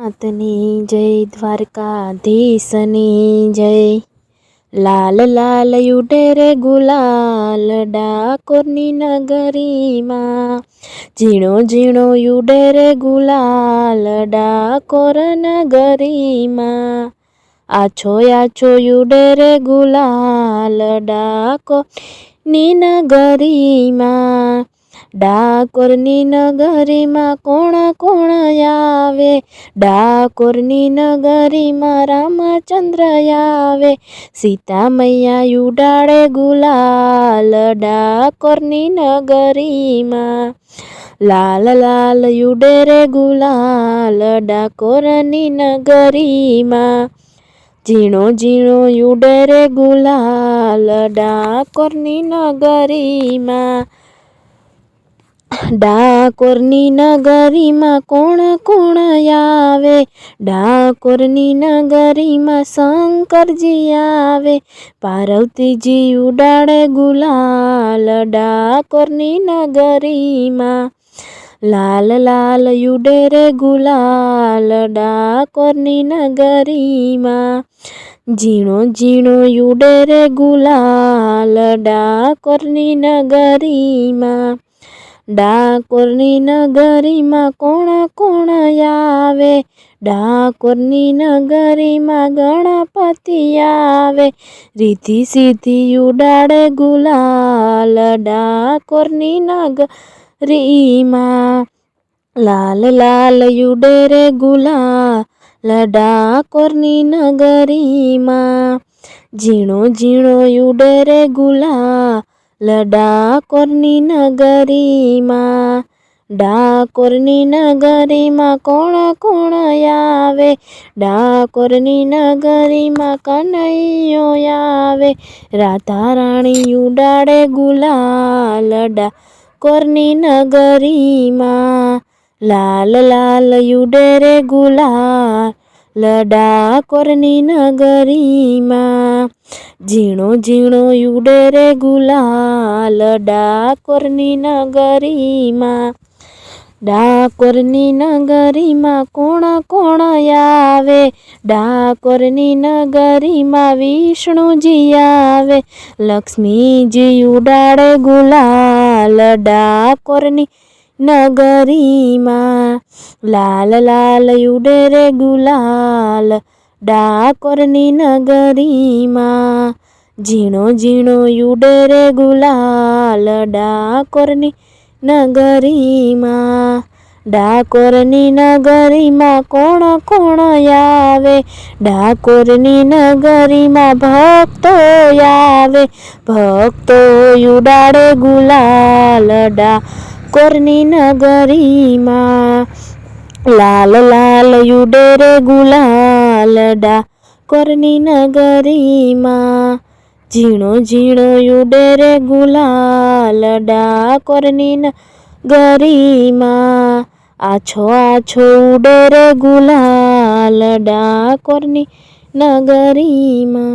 નાથની જય, દ્વારકાધીશની જય। લાલ લાલ ઉડે રે ગુલાલ ડાકોરની નગરીમાં, ઝીણો ઝીણો ઉડે રે ગુલાલ ડાકોર નગરીમાં। આછો આછો ઉડે રે ગુલાલ ડાકોરની નગરીમાં। ડાકોરની નગરીમાં કોણ કોણ આવે, ડાકોરની નગરીમાં રામચંદ્ર આવે। સીતા મૈયા ઉડાડે ગુલાલ ડાકોરની નગરીમાં। લાલ લાલ ઉડે રે ગુલાલ ડાકોરની નગરીમાં, ઝીણો ઝીણો ઉડે રે ગુલાલ ડાકોરની નગરીમાં। ડાકોરની નગરીમાં કોણ કોણ આવે, ડાકોરની નગરીમાં શંકરજી આવે। પાર્વતીજી ઉડાડે ગુલાલ ડાકોરની નગરીમાં। લાલ લાલ ઉડે રે ગુલાલ ડાકોરની નગરીમાં, ઝીણો ઝીણો ઉડે રે ગુલાલ ડાકોરની નગરીમાં। ડાકોરની નગરીમાં કોણ કોણ આવે, ડાકોરની નગરીમાં ગણપતિ આવે। રીધિ સિદ્ધિ ઉડાડે ગુલાલ ડાકોરની નગરીમાં। લાલ લાલ ઉડે રે ગુલાલ ડાકોરની નગરીમાં, ઝીણો ઝીણો ઉડે રે ગુલાલ ડાકોરની નગરીમાં। ડાકોરની નગરીમાં કોણ કોણ આવે, ડાકોરની નગરીમાં કનૈયો આવે। રાધા રાણી ઉડાડે ગુલાલ ડાકોરની નગરીમાં। લાલ લાલ ઉડે રે ગુલાલ ડાકોરની નગરીમાં, ઝીણો ઝીણો ઉડે રે ગુલાલ ડાકોરની નગરીમાં। ડાકોરની નગરીમાં કોણ કોણ આવે, ડાકોરની નગરીમાં વિષ્ણુજી આવે। લક્ષ્મીજી ઉડાડે ગુલાલ ડાકોરની નગરીમાં। લાલ લાલ ઉડે રે ગુલાલ ડાકોરની નગરીમાં, ઝીણો ઝીણો ઉડે રે ગુલાલ ડાકોરની નગરીમાં। ડાકોરની નગરીમાં કોણ કોણ આવે, ડાકોરની નગરીમાં ભક્તો આવે। ભક્તો ઉડાડે ગુલાલ ડાકોરની નગરીમાં। લાલ લાલ ઉડે રે ગુલાલ ડાકોરની નગરીમાં, ઝીણો ઝીણો ઉડે રે ગુલાલ ડાકોરની નગરીમાં। આછો આછો ઉડે રે ગુલાલ ડાકોરની નગરીમાં।